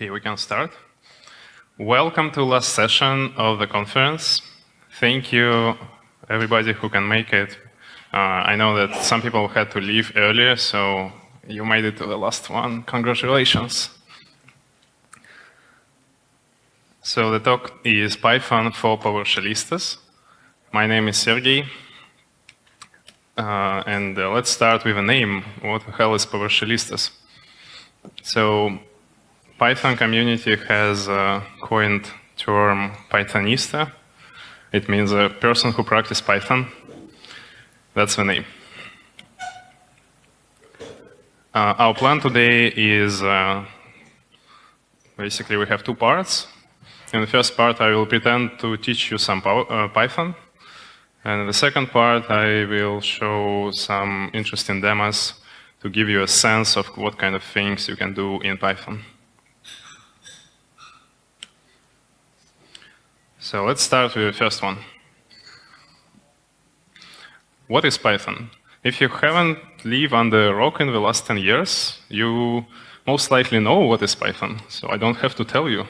Okay, we can start. Welcome to last session of the conference. Thank you, everybody who can make it. I know that some people had to leave earlier, so you made it to the last one. Congratulations. So the talk is Python for PowerShellistas. My name is Sergei. And let's start with a name. What the hell is PowerShellistas? So Python community has coined term Pythonista. It means a person who practices Python. That's the name. Our plan today is basically we have two parts. In the first part, I will pretend to teach you some Python. And in the second part, I will show some interesting demos to give you a sense of what kind of things you can do in Python. So let's start with the first one. What is Python? If you haven't lived under a rock in the last 10 years, you most likely know what is Python, so I don't have to tell you.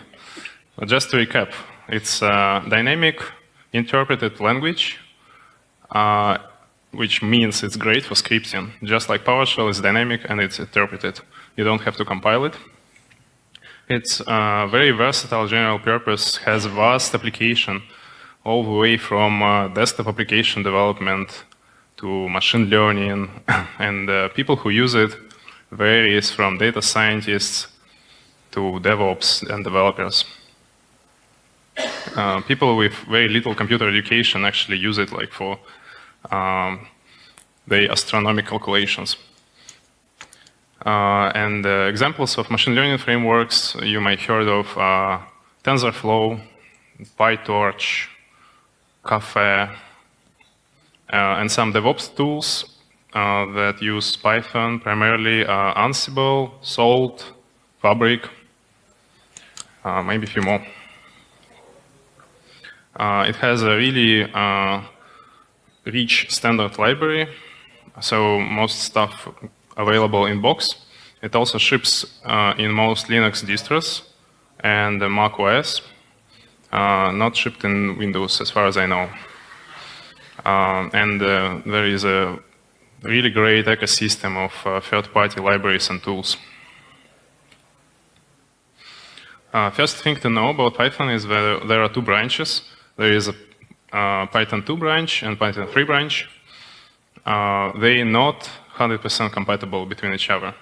But just to recap, it's a dynamic interpreted language, which means it's great for scripting. Just like PowerShell is dynamic and it's interpreted. You don't have to compile it. It's very versatile general purpose, has vast application all the way from desktop application development to machine learning. And people who use it varies from data scientists to DevOps and developers. People with very little computer education actually use it like for the astronomical calculations. And examples of machine learning frameworks, you might heard of Tensorflow, PyTorch, Caffe, and some DevOps tools that use Python, primarily Ansible, Salt, Fabric, maybe a few more. It has a really rich standard library, so most stuff available in box. It also ships in most Linux distros and Mac OS, not shipped in Windows as far as I know. And there is a really great ecosystem of third-party libraries and tools. First thing to know about Python is that there are two branches. There is a Python 2 branch and Python 3 branch. They're not 100% compatible between each other.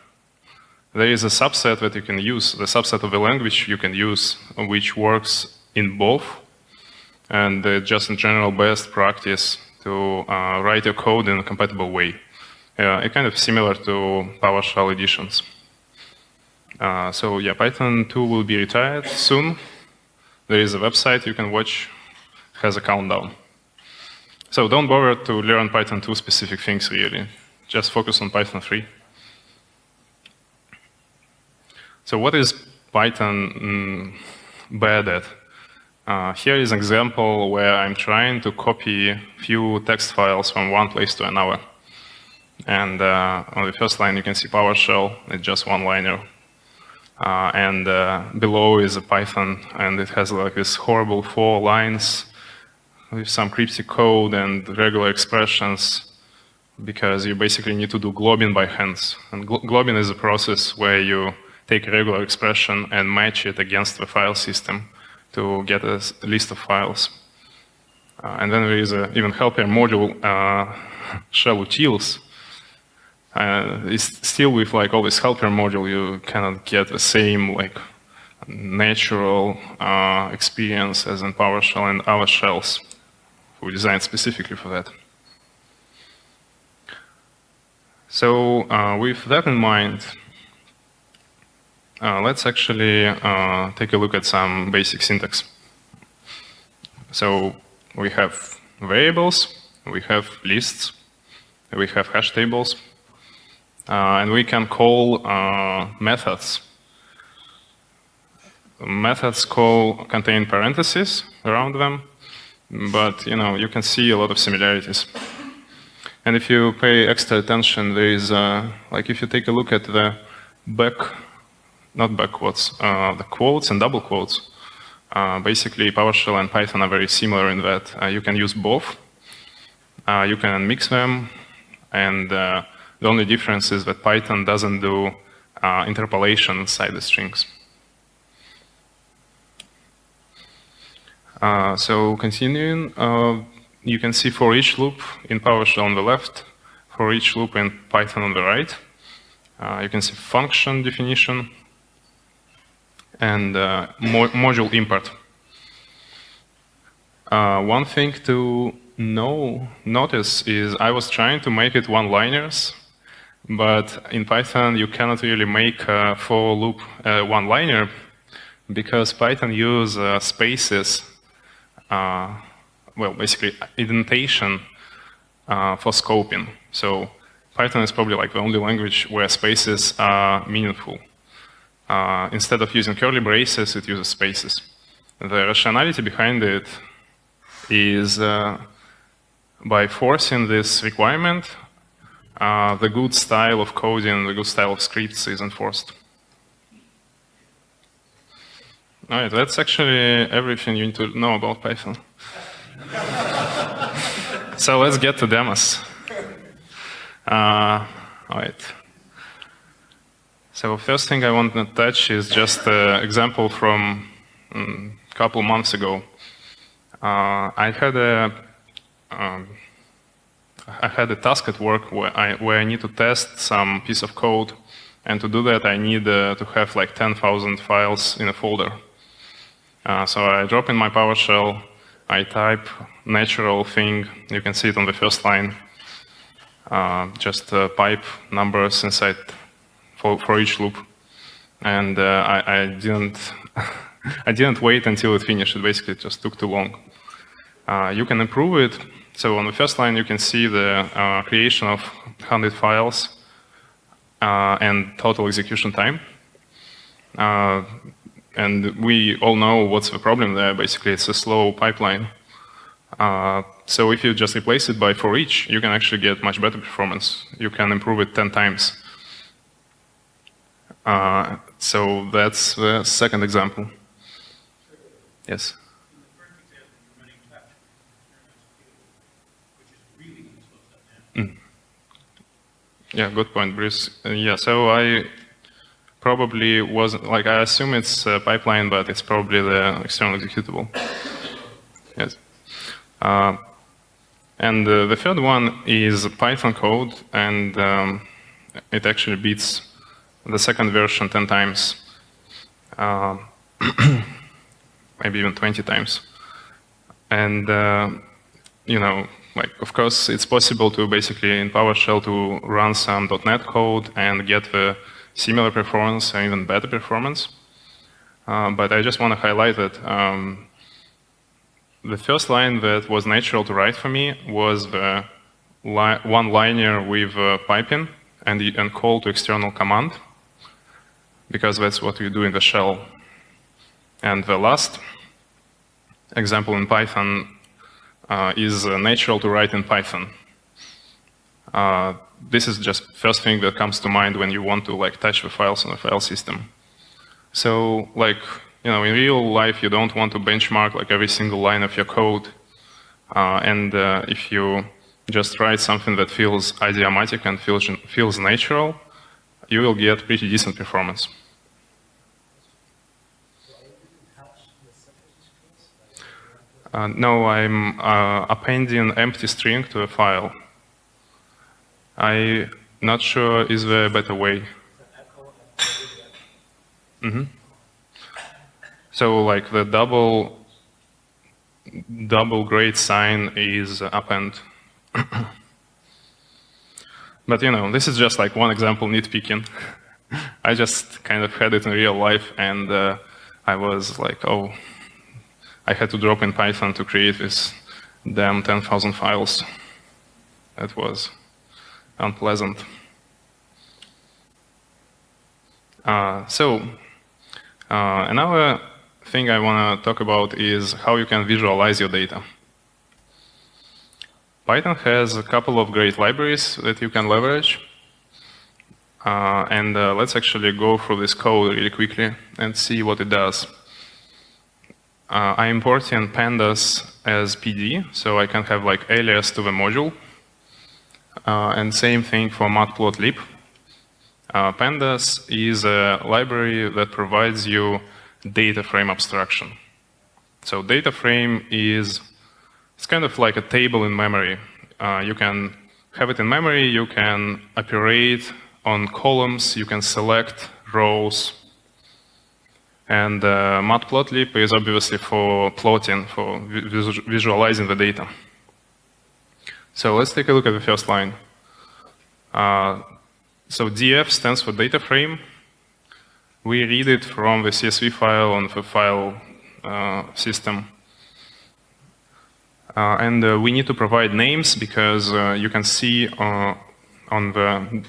There is a subset that you can use, the subset of the language you can use, which works in both. And just in general best practice to write your code in a compatible way. It's kind of similar to PowerShell editions. So yeah, Python 2 will be retired soon. There is a website you can watch, it has a countdown. So don't bother to learn Python 2 specific things really. Just focus on Python 3. So what is Python bad at? Here is an example where I'm trying to copy few text files from one place to another. And on the first line you can see PowerShell, it's just one-liner. And below is a Python, and it has like this horrible 4 lines with some cryptic code and regular expressions, because you basically need to do globbing by hands. And globbing is a process where you take a regular expression and match it against the file system to get a list of files. And then there is an even helper module, shell utils. It's still with like all this helper module, you cannot get the same like natural experience as in PowerShell and other shells we designed specifically for that. So with that in mind, let's actually take a look at some basic syntax. So we have variables, we have lists, we have hash tables, and we can call methods. Methods contain parentheses around them, but you can see a lot of similarities. And if you pay extra attention, there is like if you take a look at the back not backquotes, the quotes and double quotes. Basically, PowerShell and Python are very similar in that you can use both. You can mix them, and the only difference is that Python doesn't do interpolation inside the strings. So continuing, you can see for each loop in PowerShell on the left, for each loop in Python on the right. You can see function definition and module import. One thing to notice is I was trying to make it one-liners, but in Python you cannot really make a for loop one-liner because Python uses spaces, well, basically indentation for scoping. So Python is probably like the only language where spaces are meaningful. Instead of using curly braces, it uses spaces. The rationality behind it is by forcing this requirement, the good style of coding, the good style of scripts is enforced. All right, that's actually everything you need to know about Python. So let's get to demos. All right. So first thing I want to touch is just an example from a couple months ago. I had a task at work where I need to test some piece of code, and to do that I need to have like 10,000 files in a folder. So I drop in my PowerShell, I type natural thing, you can see it on the first line, just pipe numbers inside for each loop, and I didn't I didn't wait until it finished. It basically just took too long. You can improve it. So on the first line, you can see the creation of 100 files and total execution time. And we all know what's the problem there. Basically, it's a slow pipeline. So if you just replace it by for each, you can actually get much better performance. You can improve it 10 times. So that's the second example. Yes? Yeah, good point, Bruce. Yeah, so I probably wasn't, like, I assume it's a pipeline, but it's probably the external executable. Yes. And the third one is Python code, and it actually beats the second version 10 times, maybe even 20 times. And, you know, like, of course, it's possible to basically in PowerShell to run some .NET code and get the similar performance or even better performance. But I just want to highlight that the first line that was natural to write for me was the one-liner with piping and call to external command, because that's what we do in the shell. And the last example in Python is natural to write in Python. This is just first thing that comes to mind when you want to like touch the files on a file system. So like, you know, in real life, you don't want to benchmark like every single line of your code. And if you just write something that feels idiomatic and feels natural, you will get pretty decent performance. No, I'm appending empty string to a file. I'm not sure is there a better way. Mm-hmm. So like the double great sign is append. But you know, this is just like one example nitpicking. I just kind of had it in real life, and I was like, oh, I had to drop in Python to create this damn 10,000 files. That was unpleasant. Another thing I want to talk about is how you can visualize your data. Python has a couple of great libraries that you can leverage. And let's actually go through this code really quickly and see what it does. I importing pandas as PD, so I can have like alias to the module. And same thing for matplotlib. Pandas is a library that provides you data frame abstraction. So data frame it's kind of like a table in memory. You can have it in memory, you can operate on columns, you can select rows. And matplotlib is obviously for plotting, for visualizing the data. So let's take a look at the first line. So df stands for data frame. We read it from the CSV file on the file system. And we need to provide names because you can see on the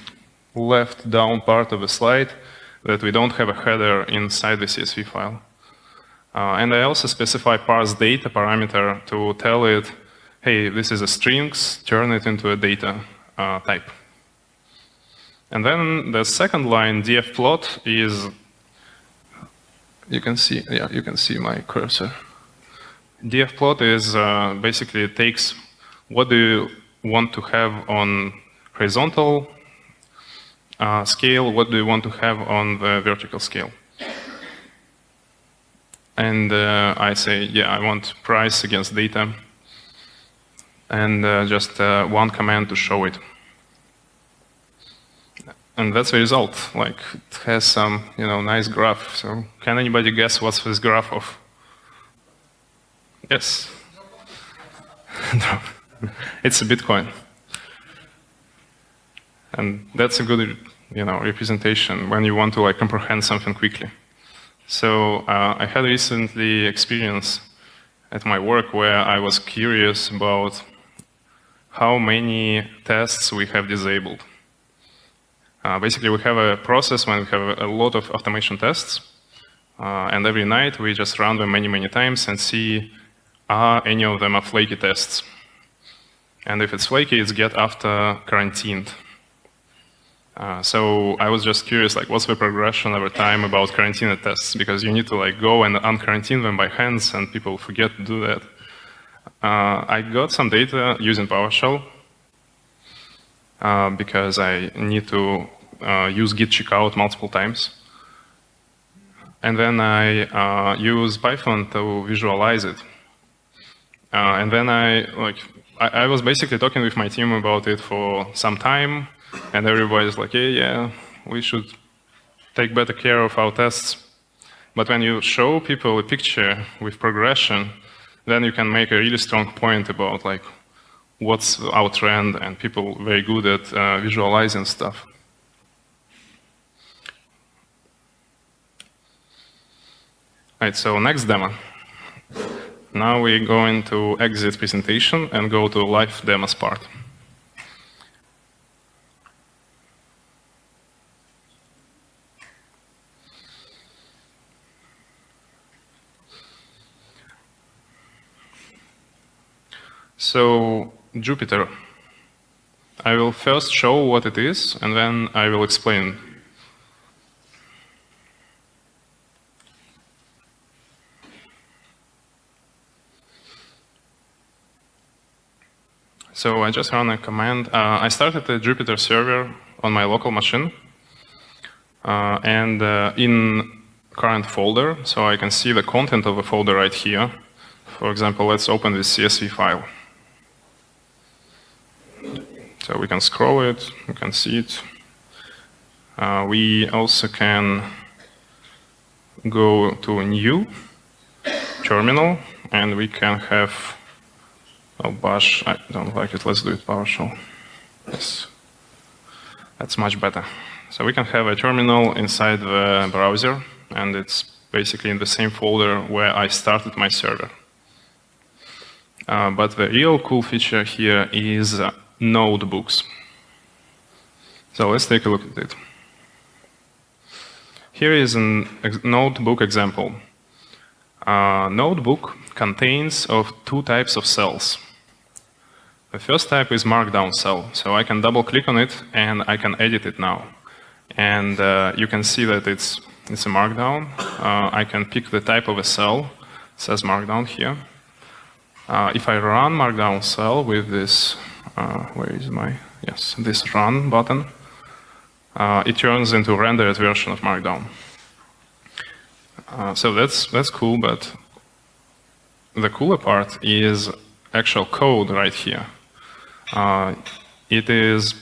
left down part of the slide that we don't have a header inside the CSV file. And I also specify parse data parameter to tell it, hey, this is a strings, turn it into a data type. And then the second line, dfplot, is, you can see my cursor. dfplot is basically it takes what do you want to have on horizontal scale, what do you want to have on the vertical scale. And I say, yeah, I want price against data, and just one command to show it. And that's the result. Like, it has some, nice graph. So can anybody guess what's this graph of? Yes. No. It's a Bitcoin. And that's a good, representation when you want to comprehend something quickly. So I had recently experience at my work where I was curious about how many tests we have disabled. Basically, we have a process when we have a lot of automation tests, and every night we just run them many, many times and see are any of them are flaky tests. And if it's flaky, it's get after quarantined. So I was just curious, what's the progression over time about quarantined tests? Because you need to go and unquarantine them by hands, and people forget to do that. I got some data using PowerShell because I need to use git checkout multiple times. And then I use Python to visualize it. And then I was basically talking with my team about it for some time, and everybody's like, yeah, we should take better care of our tests. But when you show people a picture with progression, then you can make a really strong point about what's our trend, and people very good at visualizing stuff. Right, so next demo. Now we're going to exit presentation and go to live demos part. So Jupyter. I will first show what it is, and then I will explain. So I just run a command. I started a Jupyter server on my local machine, and in current folder, so I can see the content of the folder right here. For example, let's open this CSV file. So we can scroll it, we can see it. We also can go to a new terminal, and we can have, bash, I don't like it, let's do it PowerShell. Yes, that's much better. So we can have a terminal inside the browser, and it's basically in the same folder where I started my server. But the real cool feature here is notebooks. So let's take a look at it. Here is a notebook example. Notebook contains of two types of cells. The first type is markdown cell, so I can double click on it and I can edit it now. And you can see that it's a markdown. I can pick the type of a cell. It says markdown here. If I run markdown cell with this, where is my, yes, this run button, it turns into rendered version of markdown. So that's cool, but the cooler part is actual code right here. It is,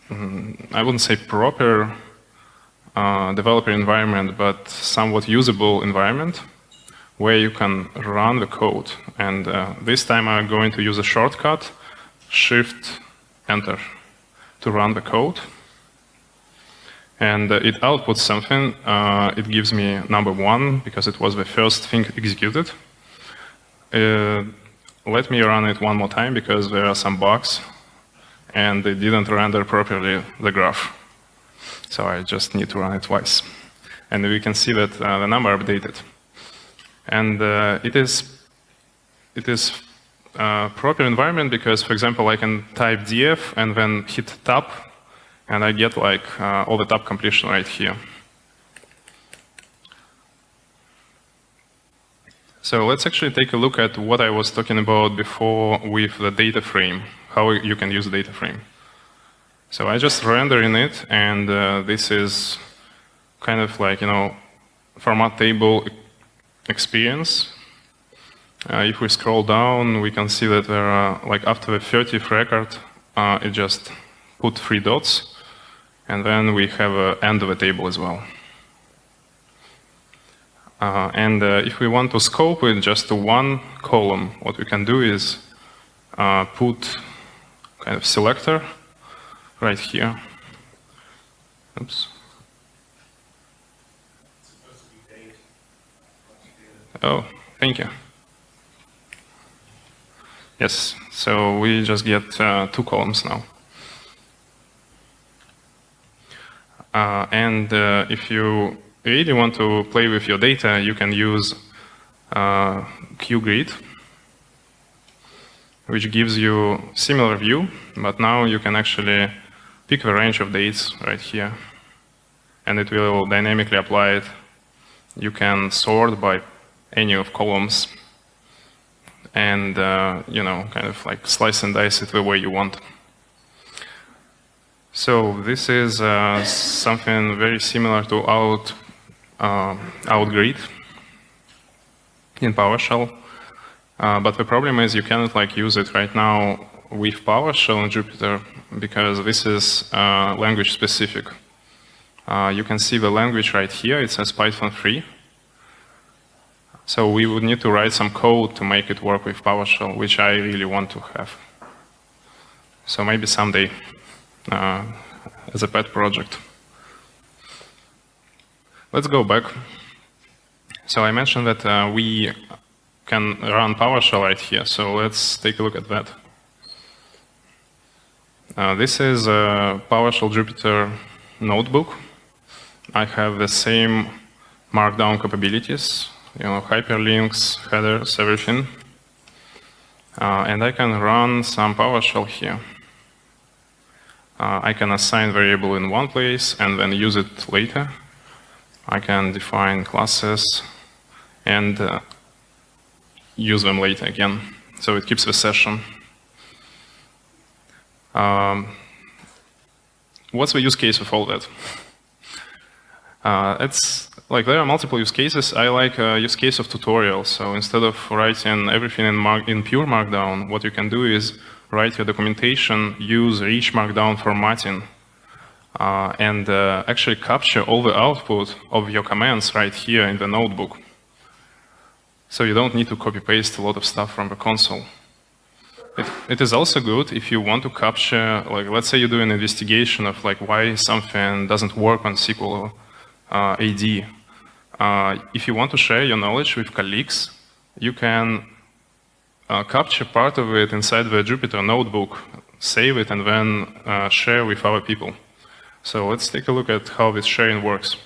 I wouldn't say proper developer environment, but somewhat usable environment where you can run the code. And this time I'm going to use a shortcut, Shift-Enter, to run the code. And it outputs something. It gives me number 1 because it was the first thing executed. Let me run it one more time because there are some bugs and it didn't render properly the graph. So I just need to run it twice. And we can see that the number updated. And it is proper environment because, for example, I can type df and then hit tab, and I get like all the tab completion right here. So let's actually take a look at what I was talking about before with the data frame, how you can use the data frame. So I just render in it, and this is kind of like, format table experience. If we scroll down, we can see that there are, like after the 30th record, it just put 3 dots, and then we have an end of a table as well. And if we want to scope it just to one column, what we can do is put kind of selector right here. Oops. Oh, thank you. Yes, so we just get 2 columns now. And if you really want to play with your data, you can use QGrid, which gives you similar view, but now you can actually pick the range of dates right here, and it will dynamically apply it. You can sort by any of columns, and kind of like slice and dice it the way you want. So this is something very similar to outgrid in PowerShell, but the problem is you cannot like use it right now with PowerShell and Jupyter because this is language specific. You can see the language right here. It says Python 3. So we would need to write some code to make it work with PowerShell, which I really want to have. So maybe someday as a pet project. Let's go back. So I mentioned that we can run PowerShell right here. So let's take a look at that. This is a PowerShell Jupyter notebook. I have the same markdown capabilities, hyperlinks, headers, everything. And I can run some PowerShell here. I can assign variable in one place and then use it later. I can define classes and use them later again. So it keeps the session. What's the use case of all that? It's like there are multiple use cases. I like a use case of tutorials. So instead of writing everything in pure Markdown, what you can do is write your documentation, use rich Markdown formatting, and actually capture all the output of your commands right here in the notebook. So you don't need to copy-paste a lot of stuff from the console. It is also good if you want to capture, like, let's say you do an investigation of like why something doesn't work on SQL AD. If you want to share your knowledge with colleagues, you can capture part of it inside the Jupyter notebook, save it, and then share with other people. So let's take a look at how this sharing works.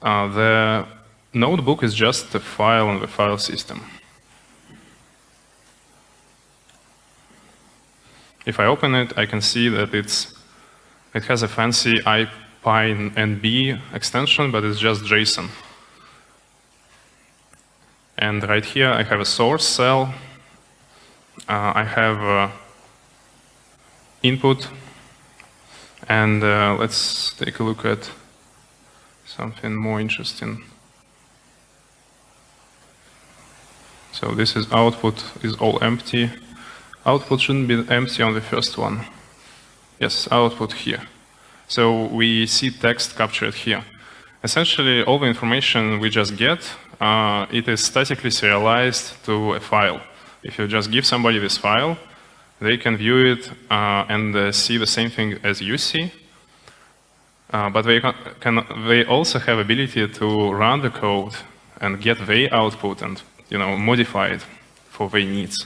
The notebook is just a file on the file system. If I open it, I can see that it has a fancy IPyNB extension, but it's just JSON. And right here, I have a source cell. I have input. And let's take a look at something more interesting. So this is output is all empty. Output shouldn't be empty on the first one. Yes, output here. So we see text captured here. Essentially, all the information we just get, it is statically serialized to a file. If you just give somebody this file, they can view it and see the same thing as you see. But they also have ability to run the code and get their output and modify it for their needs.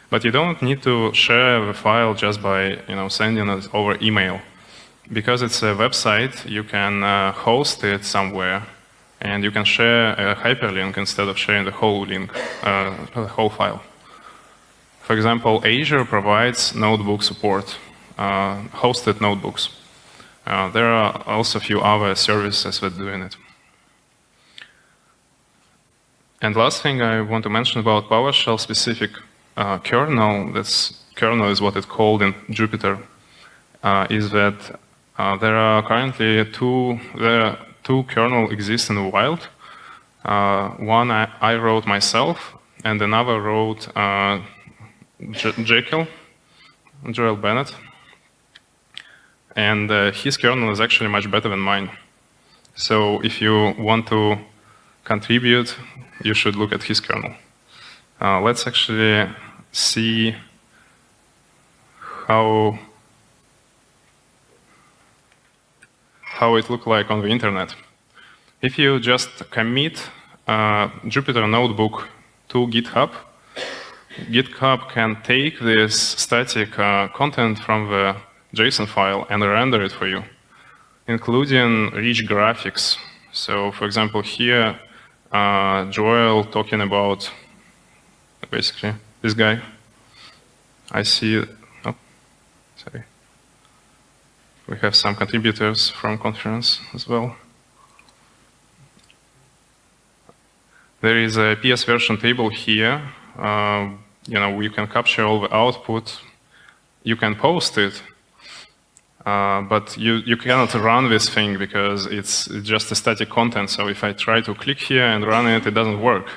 But you don't need to share the file just by sending it over email. Because it's a website, you can host it somewhere, and you can share a hyperlink instead of sharing the whole link, the whole file. For example, Azure provides notebook support, hosted notebooks. There are also a few other services that are doing it. And last thing I want to mention about PowerShell specific kernel, kernel is what it's called in Jupyter, is that there are currently two kernels exist in the wild. One I wrote myself, and another wrote Jekyll, Joel Bennett. And his kernel is actually much better than mine. So if you want to contribute, you should look at his kernel. Let's actually see how it looks like on the internet. If you just commit Jupyter Notebook to GitHub, GitHub can take this static content from the JSON file and render it for you, including rich graphics. So, for example, here, Joel talking about basically this guy. I see, oh, sorry. We have some contributors from conference as well. There is a PS version table here. We can capture all the output. You can post it, but you cannot run this thing because it's just a static content. So if I try to click here and run it, it doesn't work.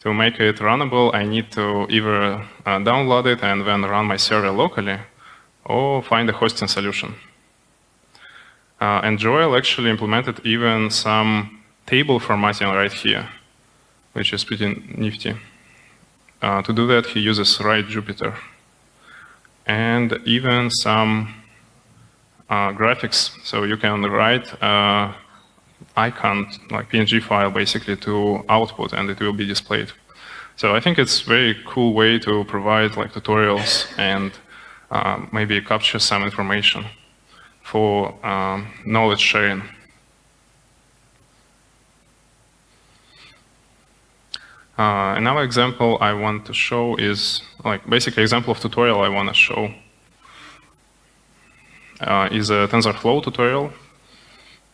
To make it runnable, I need to either download it and then run my server locally, or find a hosting solution. And Joel actually implemented even some table formatting right here, which is pretty nifty. To do that, he uses Write Jupyter. And even some graphics, so you can write icon, like PNG file, basically to output, and it will be displayed. So I think it's a very cool way to provide like tutorials and maybe capture some information for knowledge sharing. Another example I want to show is, like, basically example of tutorial I want to show is a Tensorflow tutorial.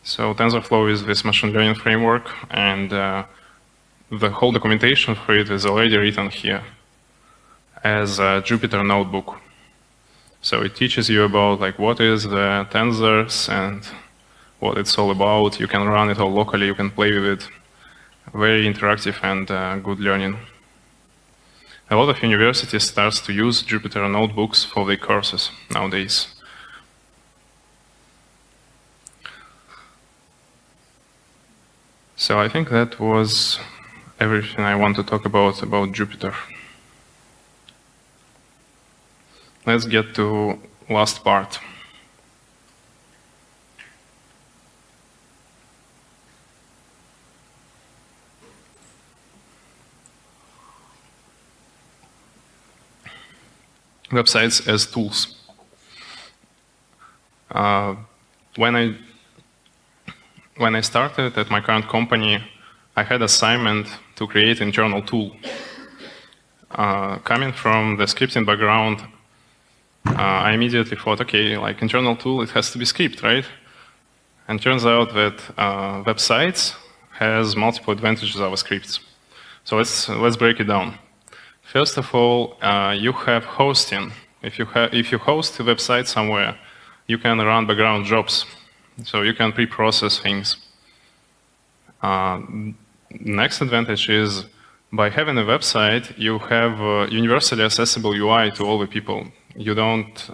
So Tensorflow is this machine learning framework, and the whole documentation for it is already written here as a Jupyter notebook. So it teaches you about like what is the tensors and what it's all about. You can run it all locally, you can play with it. Very interactive and good learning. A lot of universities start to use Jupyter notebooks for their courses nowadays. So I think that was everything I want to talk about Jupyter. Let's get to last part. Websites as tools. When I started at my current company, I had assignment to create internal tool. Coming from the scripting background, I immediately thought, okay, like internal tool, it has to be script, right? And turns out that websites has multiple advantages over scripts. So let's break it down. First of all, you have hosting. If you host a website somewhere, you can run background jobs. So you can pre-process things. Next advantage is by having a website, you have a universally accessible UI to all the people. You don't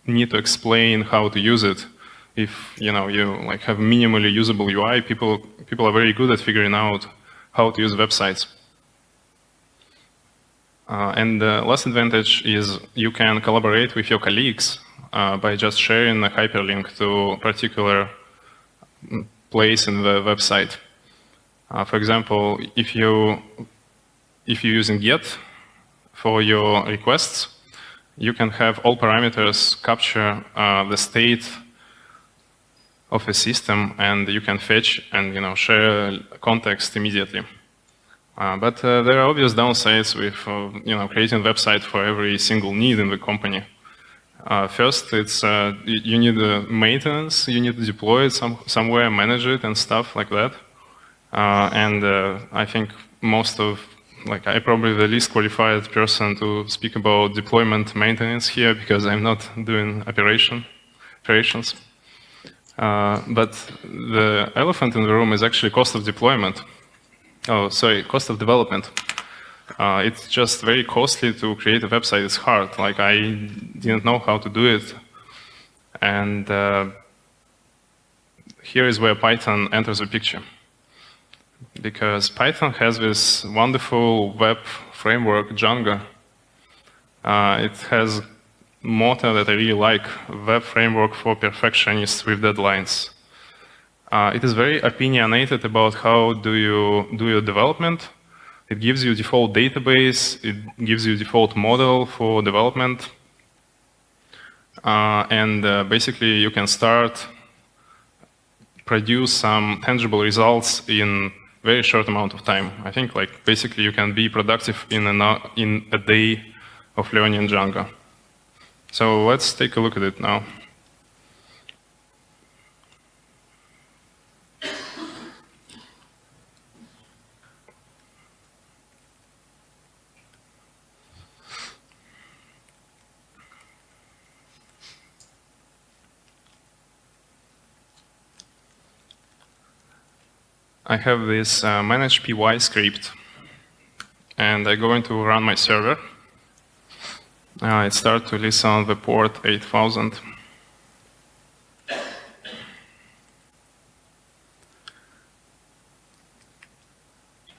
need to explain how to use it. If you like have minimally usable UI, people are very good at figuring out how to use websites. And the last advantage is you can collaborate with your colleagues by just sharing a hyperlink to a particular place in the website. For example, if you're using get for your requests, you can have all parameters capture the state of a system, and you can fetch and share context immediately. But there are obvious downsides with creating a website for every single need in the company. First, it's you need maintenance. You need to deploy it somewhere, manage it, and stuff like that. And I think I'm probably the least qualified person to speak about deployment maintenance here because I'm not doing operations. But the elephant in the room is actually cost of deployment. Oh, sorry, cost of development. It's just very costly to create a website. It's hard. Like I didn't know how to do it. And here is where Python enters the picture. Because Python has this wonderful web framework, Django. It has motto that I really like, web framework for perfectionists with deadlines. It is very opinionated about how do you do your development. It gives you default database. It gives you default model for development. And basically you can start produce some tangible results in very short amount of time. I think basically you can be productive in a day of learning Django. So let's take a look at it now. I have this manage py script, and I'm going to run my server. It starts to listen on the port 8000.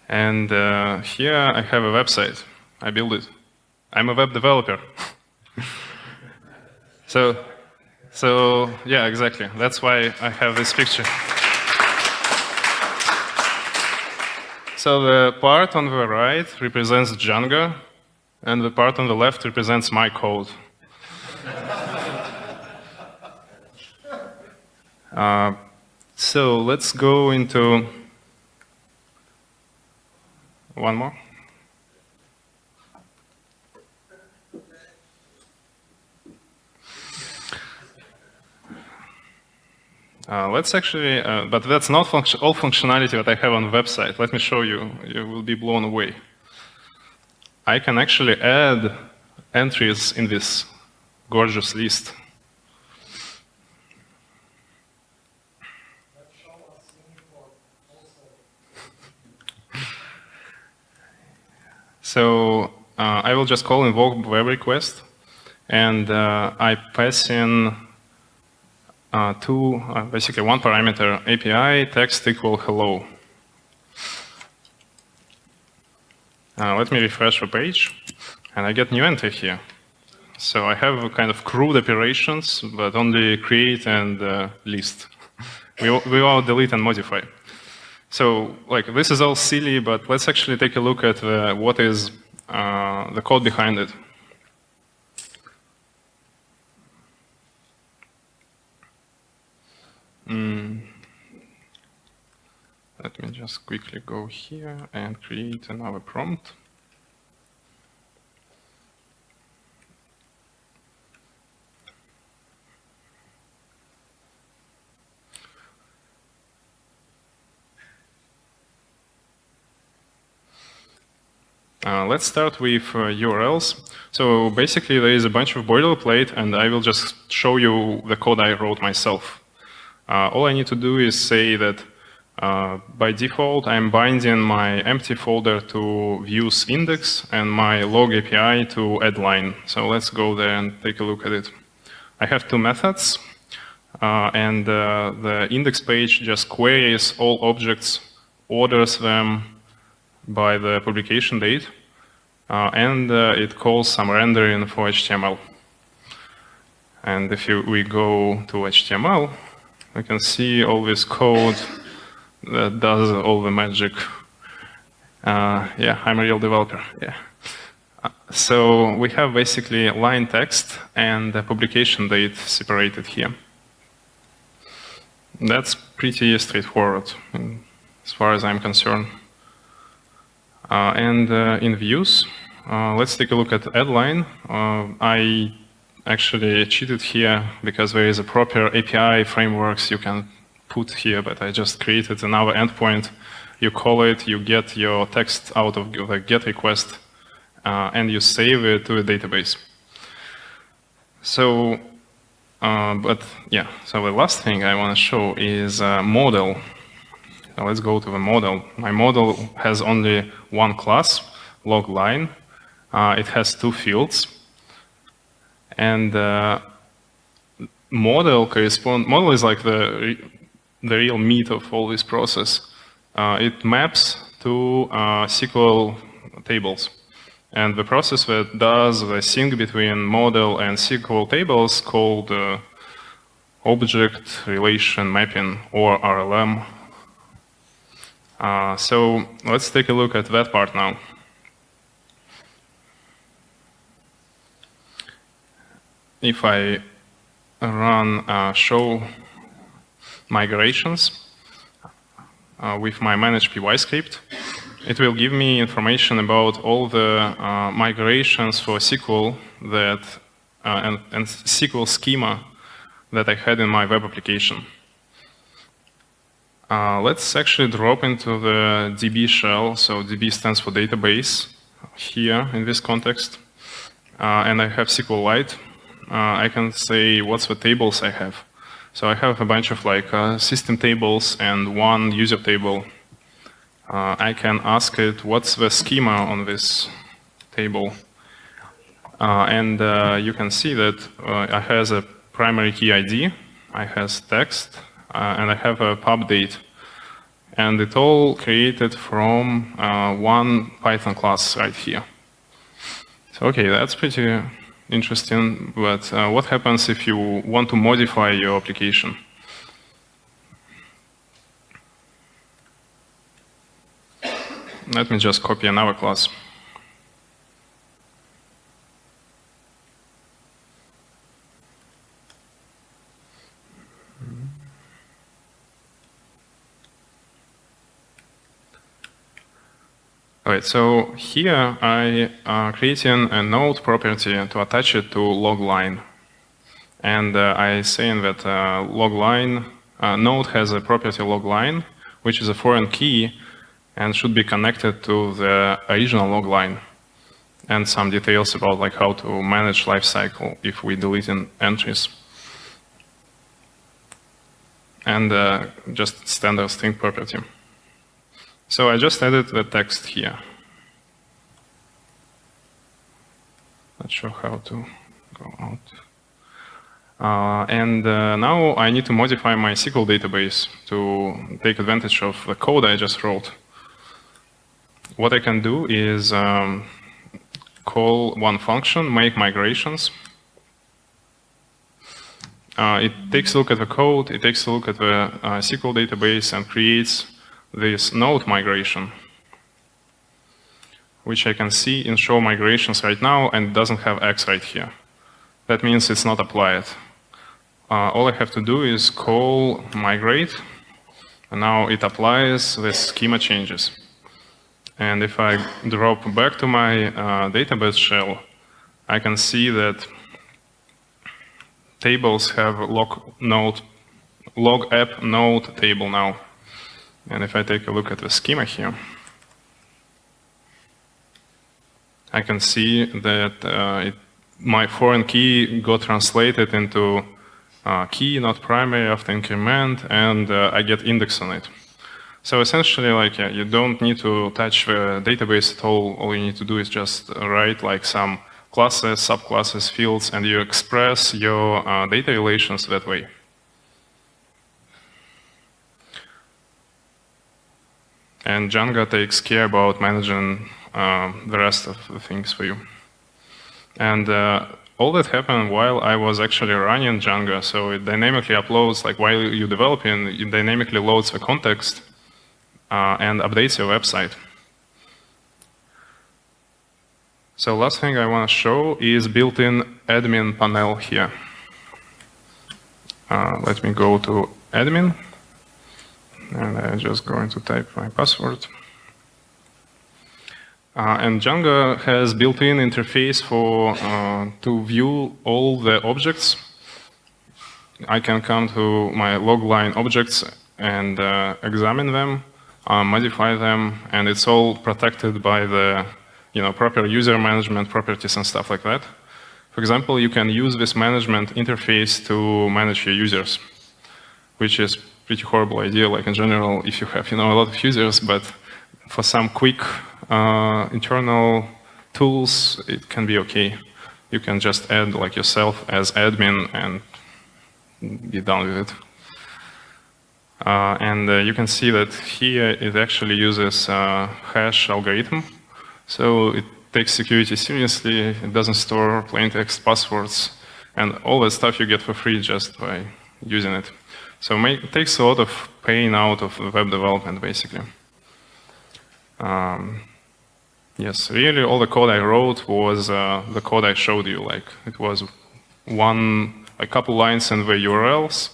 And here I have a website. I built it. I'm a web developer. So yeah, exactly. That's why I have this picture. So the part on the right represents Django, and the part on the left represents my code. So let's go into one more. Let's actually, but that's not all functionality that I have on the website. Let me show you. You will be blown away. I can actually add entries in this gorgeous list. So I will just call invoke web request, and I pass in basically one parameter, API text equal hello. Let me refresh the page, and I get new entry here. So I have a kind of crude operations, but only create and list. We all delete and modify. So this is all silly, but let's actually take a look at what is the code behind it. Let me just quickly go here and create another prompt. Let's start with URLs. So basically, there is a bunch of boilerplate, and I will just show you the code I wrote myself. All I need to do is say that by default, I'm binding my empty folder to views index and my log API to add line. So let's go there and take a look at it. I have two methods, and the index page just queries all objects, orders them by the publication date, and it calls some rendering for HTML. And if we go to HTML, we can see all this code that does all the magic. Yeah, I'm a real developer. Yeah. So we have basically line text and the publication date separated here. That's pretty straightforward as far as I'm concerned. And in views, let's take a look at add line. I actually cheated here because there is a proper API frameworks you can put here, but I just created another endpoint. You call it, you get your text out of the GET request, and you save it to a database. So, but yeah, so the last thing I want to show is model. Now let's go to the model. My model has only one class, log line. It has two fields. And model is like the real meat of all this process. It maps to SQL tables. And the process that does the sync between model and SQL tables called object relation mapping, or RLM. So let's take a look at that part now. If I run show migrations with my manage py script, it will give me information about all the migrations for SQL that and SQL schema that I had in my web application. Let's actually drop into the DB shell. So DB stands for database here in this context. And I have SQLite. I can say what's the tables I have. So I have a bunch of like system tables and one user table. I can ask it what's the schema on this table. And you can see that I has a primary key ID, I has text, and I have a pub date. And it all created from one Python class right here. So okay, that's pretty interesting, but what happens if you want to modify your application? Let me just copy another class. All right, so here I creating a node property to attach it to log line. And I saying that log line node has a property log line, which is a foreign key and should be connected to the original log line. And some details about like how to manage lifecycle if we delete entries. And just standard string property. So I just added the text here. Not sure how to go out. And now I need to modify my SQL database to take advantage of the code I just wrote. What I can do is call one function, make migrations. It takes a look at the code, it takes a look at the SQL database and creates this node migration, which I can see in show migrations right now, and it doesn't have X right here. That means it's not applied. All I have to do is call migrate, and now it applies the schema changes. And if I drop back to my database shell, I can see that tables have log app node table now. And if I take a look at the schema here, I can see that my foreign key got translated into key, not primary, after increment, and I get index on it. So essentially, like, yeah, you don't need to touch the database at all. All you need to do is just write like some classes, subclasses, fields, and you express your data relations that way. And Django takes care about managing the rest of the things for you. And all that happened while I was actually running Django. So it dynamically uploads, like while you're developing, it dynamically loads the context and updates your website. So last thing I want to show is built-in admin panel here. Let me go to admin. And I'm just going to type my password. And Django has built-in interface for to view all the objects. I can come to my logline objects and examine them, modify them, and it's all protected by the proper user management properties and stuff like that. For example, you can use this management interface to manage your users, which is pretty horrible idea, like in general, if you have a lot of users, but for some quick internal tools, it can be okay. You can just add like yourself as admin and be done with it. And you can see that here it actually uses hash algorithm. So it takes security seriously, it doesn't store plain text passwords, and all that stuff you get for free just by using it. So it takes a lot of pain out of web development, basically. Yes, really all the code I wrote was the code I showed you. Like it was a couple lines in the URLs,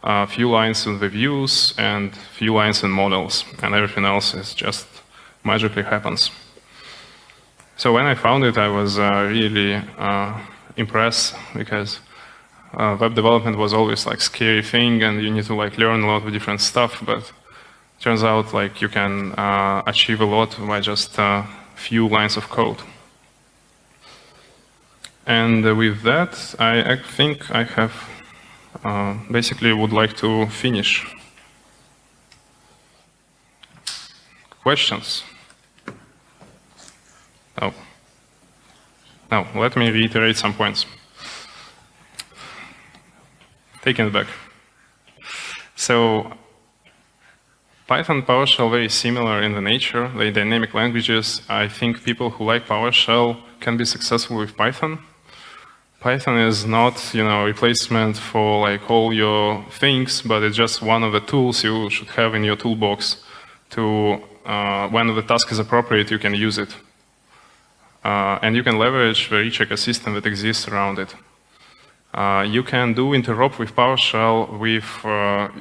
a few lines in the views, and a few lines in models, and everything else is just magically happens. So when I found it, I was really impressed, because web development was always like scary thing, and you need to like learn a lot of different stuff. But it turns out like you can achieve a lot by just a few lines of code. And with that, I think I have basically would like to finish. Questions? Oh. Now let me reiterate some points. Taking it back. So Python and PowerShell very similar in the nature. They're dynamic languages. I think people who like PowerShell can be successful with Python. Python is not, replacement for like all your things, but it's just one of the tools you should have in your toolbox to, when the task is appropriate, you can use it. And you can leverage the rich ecosystem that exists around it. You can do interop with PowerShell with,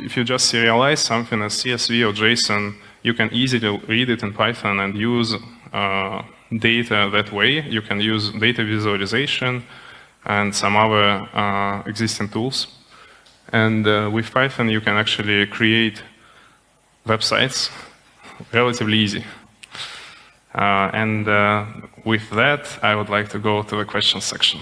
if you just serialize something as CSV or JSON, you can easily read it in Python and use data that way. You can use data visualization and some other existing tools. And with Python, you can actually create websites relatively easy. And with that, I would like to go to the questions section.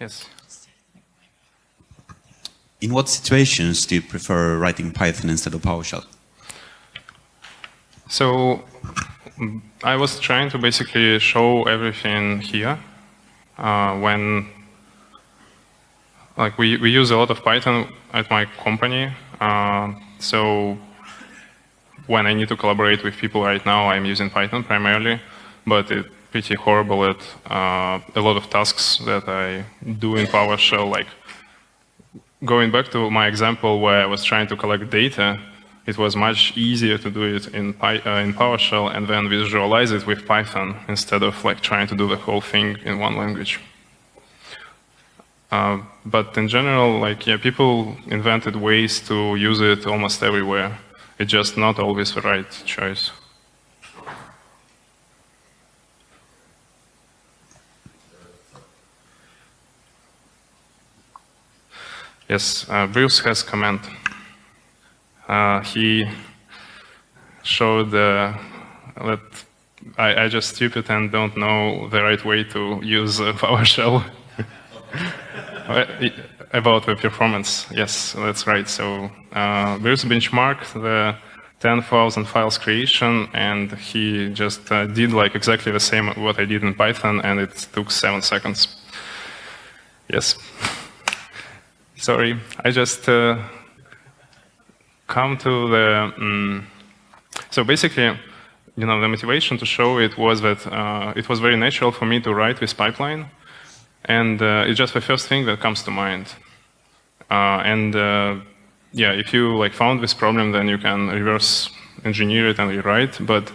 Yes. In what situations do you prefer writing Python instead of PowerShell? So I was trying to basically show everything here. When like we use a lot of Python at my company. So when I need to collaborate with people right now, I'm using Python primarily, but it's pretty horrible at a lot of tasks that I do in PowerShell. Like going back to my example where I was trying to collect data, it was much easier to do it in PowerShell and then visualize it with Python instead of like trying to do the whole thing in one language. But in general, like people invented ways to use it almost everywhere. It's just not always the right choice. Yes, Bruce has comment. He showed that I just stupid and don't know the right way to use PowerShell. About the performance, yes, that's right. So Bruce benchmarked the 10,000 files creation, and he just did like exactly the same what I did in Python, and it took 7 seconds. Yes. Sorry, I just come to the. So basically, the motivation to show it was that it was very natural for me to write this pipeline, and it's just the first thing that comes to mind. Yeah, if you like found this problem, then you can reverse engineer it and rewrite. But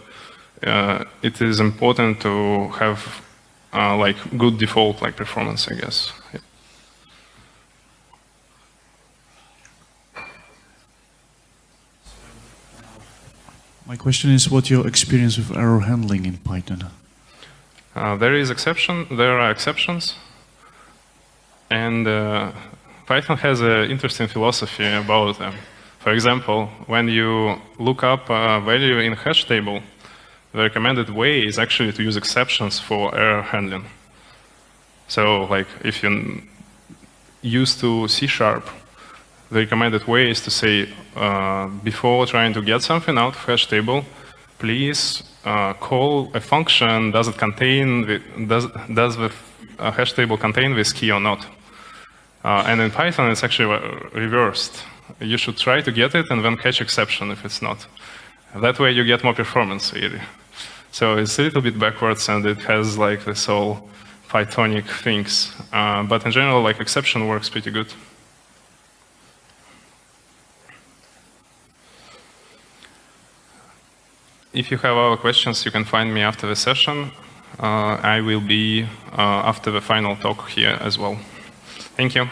it is important to have like good default like performance, I guess. Yeah. My question is, what's your experience with error handling in Python? There are exceptions, and Python has an interesting philosophy about them. For example, when you look up a value in a hash table, the recommended way is actually to use exceptions for error handling. So, like, if you're used to C#, the recommended way is to say, before trying to get something out of hash table, please call a function. Does the hash table contain this key or not? And in Python, it's actually reversed. You should try to get it and then catch exception if it's not. That way, you get more performance, really. So it's a little bit backwards, and it has like this all Pythonic things. But in general, like exception works pretty good. If you have other questions, you can find me after the session. I will be after the final talk here as well. Thank you.